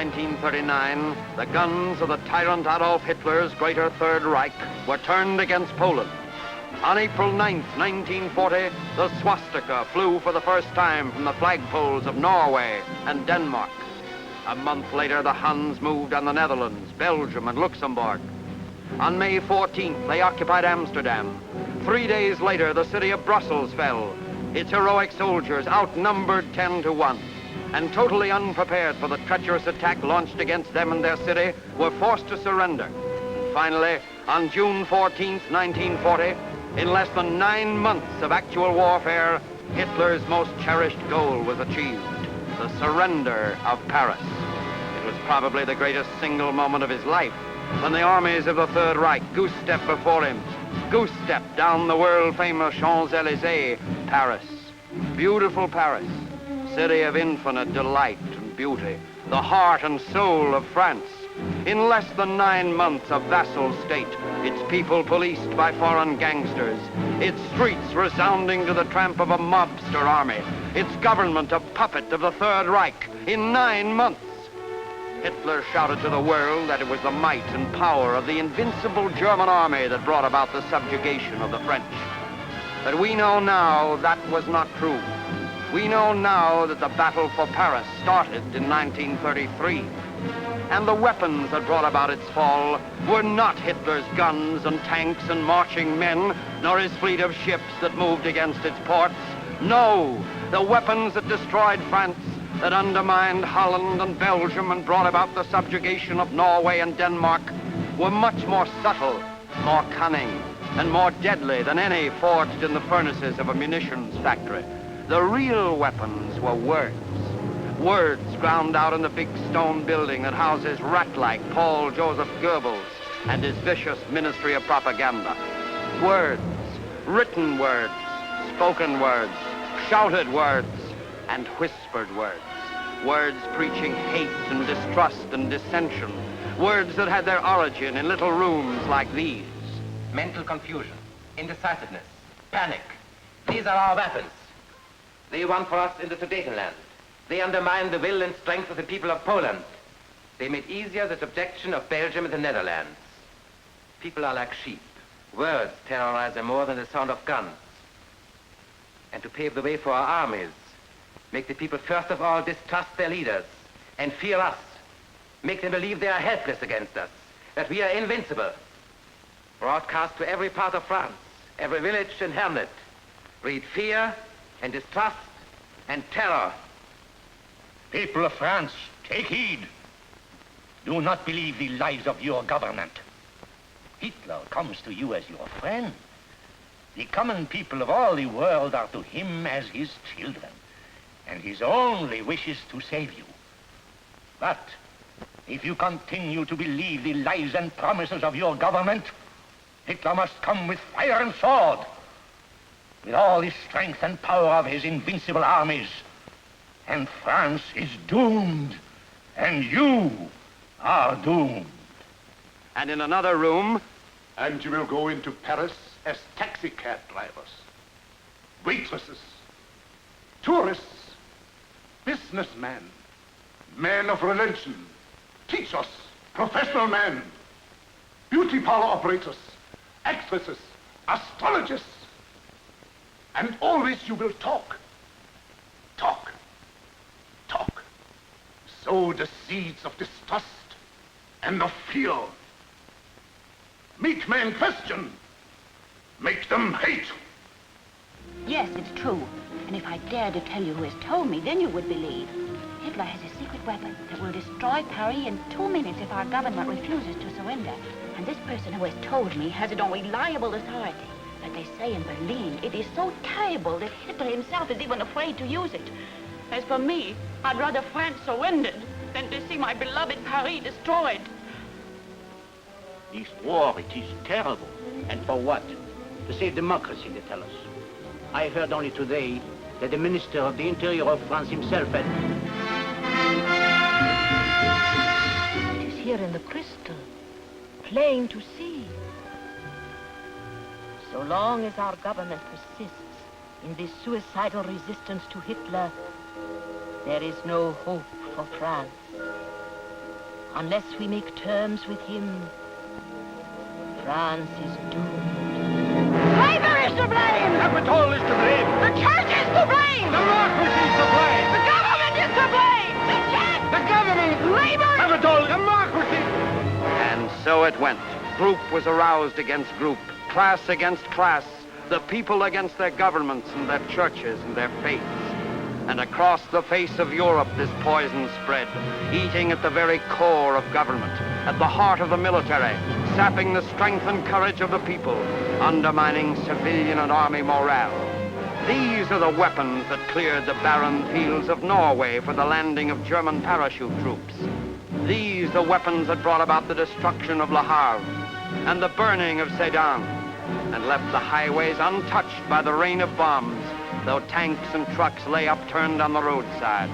1939, the guns of the tyrant Adolf Hitler's Greater Third Reich were turned against Poland. On April 9th, 1940, the swastika flew for the first time from the flagpoles of Norway and Denmark. A month later, the Huns moved on the Netherlands, Belgium, and Luxembourg. On May 14th, they occupied Amsterdam. 3 days later, the city of Brussels fell. Its heroic soldiers, outnumbered 10 to 1, and totally unprepared for the treacherous attack launched against them and their city, were forced to surrender. And finally, on June 14th, 1940, in less than 9 months of actual warfare, Hitler's most cherished goal was achieved: the surrender of Paris. It was probably the greatest single moment of his life when the armies of the Third Reich goose-stepped before him, goose-stepped down the world-famous Champs-Élysées, Paris. Beautiful Paris, city of infinite delight and beauty, the heart and soul of France. In less than 9 months of vassal state, its people policed by foreign gangsters, its streets resounding to the tramp of a mobster army, its government a puppet of the Third Reich. In 9 months, Hitler shouted to the world that it was the might and power of the invincible German army that brought about the subjugation of the French. But we know now that was not true. We know now that the battle for Paris started in 1933. And the weapons that brought about its fall were not Hitler's guns and tanks and marching men, nor his fleet of ships that moved against its ports. No, the weapons that destroyed France, that undermined Holland and Belgium and brought about the subjugation of Norway and Denmark, were much more subtle, more cunning, and more deadly than any forged in the furnaces of a munitions factory. The real weapons were words. Words ground out in the big stone building that houses rat-like Paul Joseph Goebbels and his vicious Ministry of Propaganda. Words, written words, spoken words, shouted words, and whispered words. Words preaching hate and distrust and dissension. Words that had their origin in little rooms like these. Mental confusion, indecisiveness, panic. These are our weapons. They won for us in the Sudetenland. They undermined the will and strength of the people of Poland. They made easier the subjection of Belgium and the Netherlands. People are like sheep. Words terrorize them more than the sound of guns. And to pave the way for our armies, make the people first of all distrust their leaders and fear us. Make them believe they are helpless against us, that we are invincible. Broadcast to every part of France, every village and hamlet, breed fear and distrust and terror. People of France, take heed. Do not believe the lies of your government. Hitler comes to you as your friend. The common people of all the world are to him as his children, and his only wish is to save you. But if you continue to believe the lies and promises of your government, Hitler must come with fire and sword, with all the strength and power of his invincible armies. And France is doomed, and you are doomed. And in another room... And you will go into Paris as taxi cab drivers, waitresses, tourists, businessmen, men of religion, teachers, professional men, beauty parlor operators, actresses, astrologists. And always you will talk. Talk. Talk. Sow the seeds of distrust and of fear. Make men question. Make them hate. Yes, it's true. And if I dared to tell you who has told me, then you would believe. Hitler has a secret weapon that will destroy Paris in 2 minutes if our government refuses to surrender. And this person who has told me has it on reliable authority. But they say in Berlin, it is so terrible that Hitler himself is even afraid to use it. As for me, I'd rather France surrendered than to see my beloved Paris destroyed. This war, it is terrible. And for what? To save democracy, they tell us. I heard only today that the Minister of the Interior of France himself had... It is here in the crystal, plain to see. So long as our government persists in this suicidal resistance to Hitler, there is no hope for France. Unless we make terms with him, France is doomed. Labor is to blame! Capital is to blame. The church is to blame! Democracy is to blame. The government is to blame! The church! The government. Labor! Capital. Democracy. And so it went. Group was aroused against group, class against class, the people against their governments and their churches and their faiths. And across the face of Europe this poison spread, eating at the very core of government, at the heart of the military, sapping the strength and courage of the people, undermining civilian and army morale. These are the weapons that cleared the barren fields of Norway for the landing of German parachute troops. These the weapons that brought about the destruction of Le Havre and the burning of Sedan, and left the highways untouched by the rain of bombs, though tanks and trucks lay upturned on the roadside,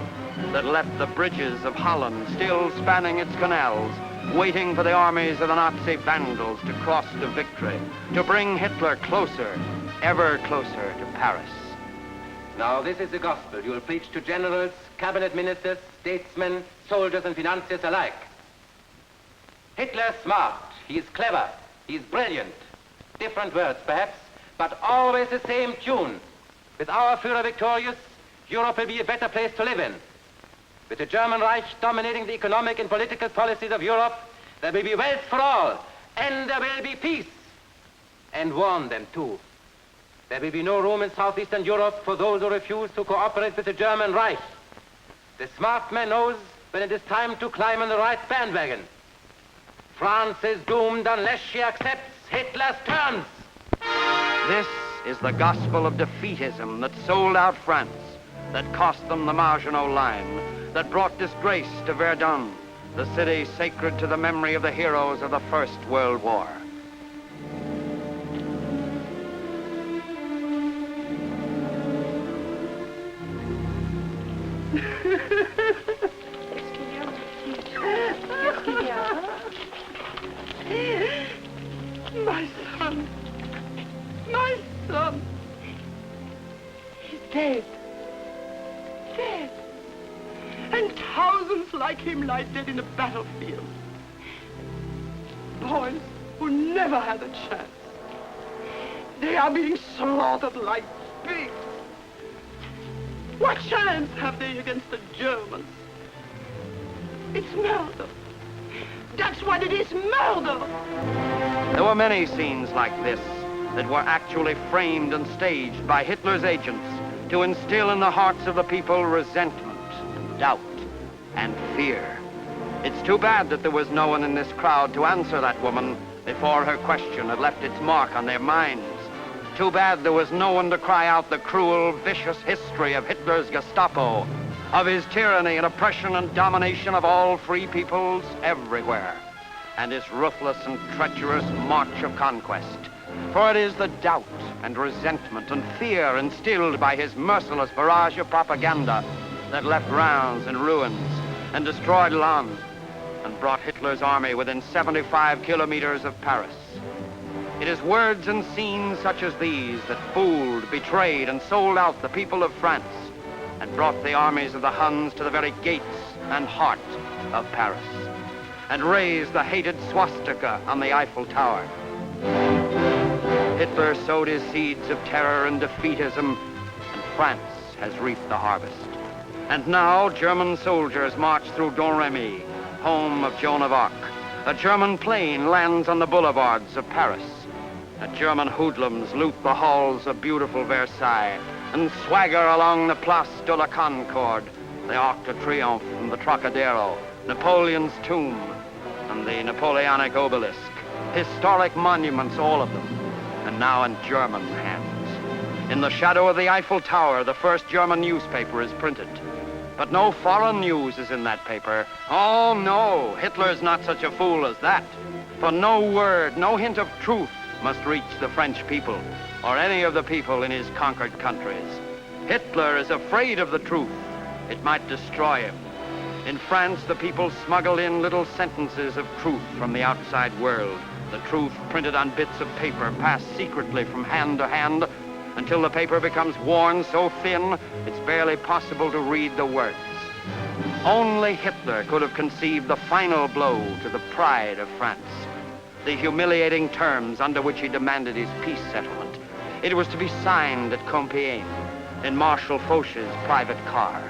that left the bridges of Holland still spanning its canals, waiting for the armies of the Nazi vandals to cross to victory, to bring Hitler closer, ever closer to Paris. Now, this is the gospel you will preach to generals, cabinet ministers, statesmen, soldiers, and financiers alike. Hitler's smart, he is clever, he is brilliant. Different words, perhaps, but always the same tune. With our Führer victorious, Europe will be a better place to live in. With the German Reich dominating the economic and political policies of Europe, there will be wealth for all, and there will be peace. And warn them, too. There will be no room in southeastern Europe for those who refuse to cooperate with the German Reich. The smart man knows when it is time to climb on the right bandwagon. France is doomed unless she accepts Hitler's terms. This is the gospel of defeatism that sold out France, that cost them the Maginot Line, that brought disgrace to Verdun, the city sacred to the memory of the heroes of the First World War. My son. My son. He's dead. Dead. And thousands like him lie dead in the battlefield. Boys who never had a chance. They are being slaughtered like pigs. What chance have they against the Germans? It's murder. That's what it is, murder! There were many scenes like this that were actually framed and staged by Hitler's agents to instill in the hearts of the people resentment, and doubt, and fear. It's too bad that there was no one in this crowd to answer that woman before her question had left its mark on their minds. Too bad there was no one to cry out the cruel, vicious history of Hitler's Gestapo, of his tyranny and oppression and domination of all free peoples everywhere, and his ruthless and treacherous march of conquest. For it is the doubt and resentment and fear instilled by his merciless barrage of propaganda that left rounds and ruins and destroyed Laon and brought Hitler's army within 75 kilometers of Paris. It is words and scenes such as these that fooled, betrayed, and sold out the people of France and brought the armies of the Huns to the very gates and heart of Paris, and raised the hated swastika on the Eiffel Tower. Hitler sowed his seeds of terror and defeatism, and France has reaped the harvest. And now German soldiers march through Domremy, home of Joan of Arc. A German plane lands on the boulevards of Paris. And German hoodlums loot the halls of beautiful Versailles and swagger along the Place de la Concorde, the Arc de Triomphe and the Trocadero, Napoleon's tomb, and the Napoleonic obelisk. Historic monuments, all of them, and now in German hands. In the shadow of the Eiffel Tower, the first German newspaper is printed. But no foreign news is in that paper. Oh, no, Hitler's not such a fool as that. For no word, no hint of truth must reach the French people, or any of the people in his conquered countries. Hitler is afraid of the truth. It might destroy him. In France, the people smuggle in little sentences of truth from the outside world. The truth printed on bits of paper passed secretly from hand to hand until the paper becomes worn so thin it's barely possible to read the words. Only Hitler could have conceived the final blow to the pride of France, the humiliating terms under which he demanded his peace settlement. It was to be signed at Compiègne in Marshal Foch's private car,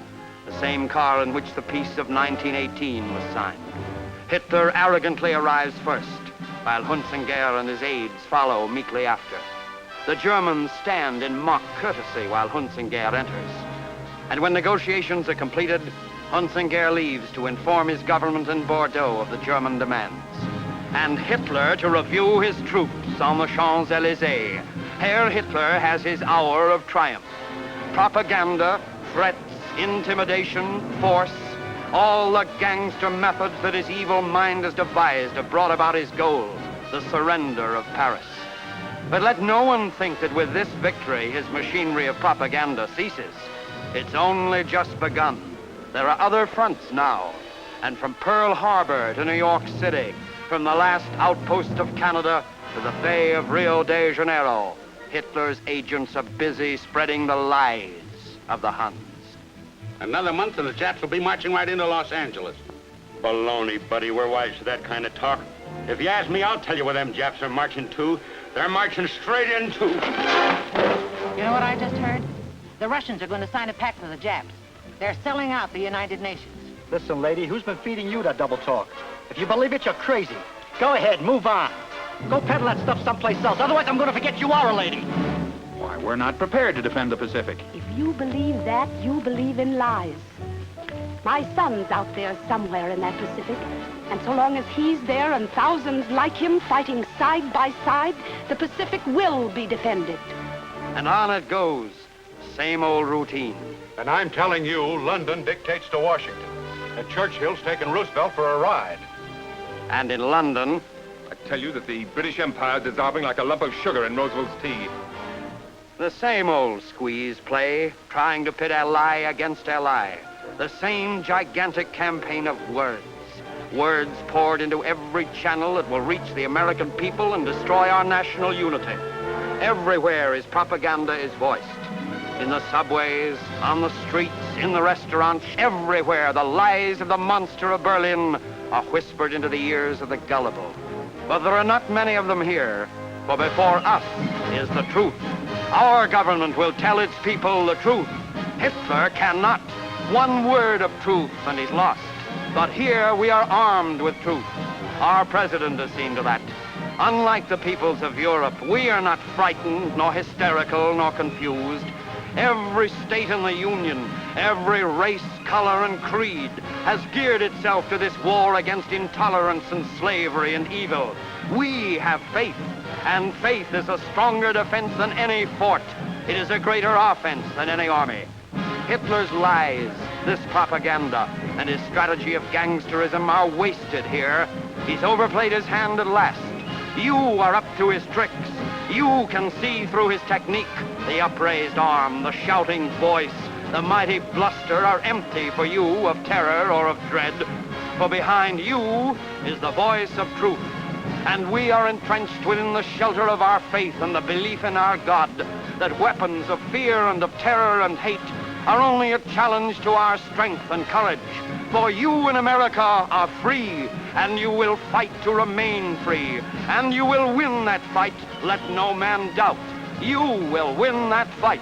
the same car in which the peace of 1918 was signed. Hitler arrogantly arrives first, while Hunzinger and his aides follow meekly after. The Germans stand in mock courtesy while Hunzinger enters. And when negotiations are completed, Hunzinger leaves to inform his government in Bordeaux of the German demands. And Hitler to review his troops on the Champs-Élysées. Herr Hitler has his hour of triumph. Propaganda, threats, intimidation, force, all the gangster methods that his evil mind has devised have brought about his goal, the surrender of Paris. But let no one think that with this victory his machinery of propaganda ceases. It's only just begun. There are other fronts now, and from Pearl Harbor to New York City, from the last outpost of Canada to the Bay of Rio de Janeiro, Hitler's agents are busy spreading the lies of the Huns. Another month and the Japs will be marching right into Los Angeles. Baloney, buddy. We're wise to that kind of talk. If you ask me, I'll tell you where them Japs are marching to. They're marching straight into... You know what I just heard? The Russians are going to sign a pact with the Japs. They're selling out the United Nations. Listen, lady, who's been feeding you that double talk? If you believe it, you're crazy. Go ahead, move on. Go peddle that stuff someplace else. Otherwise, I'm going to forget you are a lady. Why, we're not prepared to defend the Pacific. If you believe that, you believe in lies. My son's out there somewhere in that Pacific, and so long as he's there and thousands like him fighting side by side, the Pacific will be defended. And on it goes, same old routine. And I'm telling you, London dictates to Washington. And Churchill's taken Roosevelt for a ride. And in London, I tell you that the British Empire is dissolving like a lump of sugar in Roosevelt's tea. the same old squeeze play, trying to pit ally against ally. The same gigantic campaign of words. Words poured into every channel that will reach the American people and destroy our national unity. Everywhere his propaganda is voiced. In the subways, on the streets, in the restaurants, everywhere the lies of the monster of Berlin are whispered into the ears of the gullible. But there are not many of them here, for before us is the truth. Our government will tell its people the truth. Hitler cannot. One word of truth and he's lost. But here we are armed with truth. Our president has seen to that. Unlike the peoples of Europe, we are not frightened, nor hysterical, nor confused. Every state in the Union, every race, color, and creed has geared itself to this war against intolerance and slavery and evil. We have faith, and faith is a stronger defense than any fort. It is a greater offense than any army. Hitler's lies, this propaganda, and his strategy of gangsterism are wasted here. He's overplayed his hand at last. You are up to his tricks. You can see through his technique. The upraised arm, the shouting voice, the mighty bluster are empty for you of terror or of dread. For behind you is the voice of truth. And we are entrenched within the shelter of our faith and the belief in our God that weapons of fear and of terror and hate are only a challenge to our strength and courage. For you in America are free, and you will fight to remain free. And you will win that fight, let no man doubt. You will win that fight.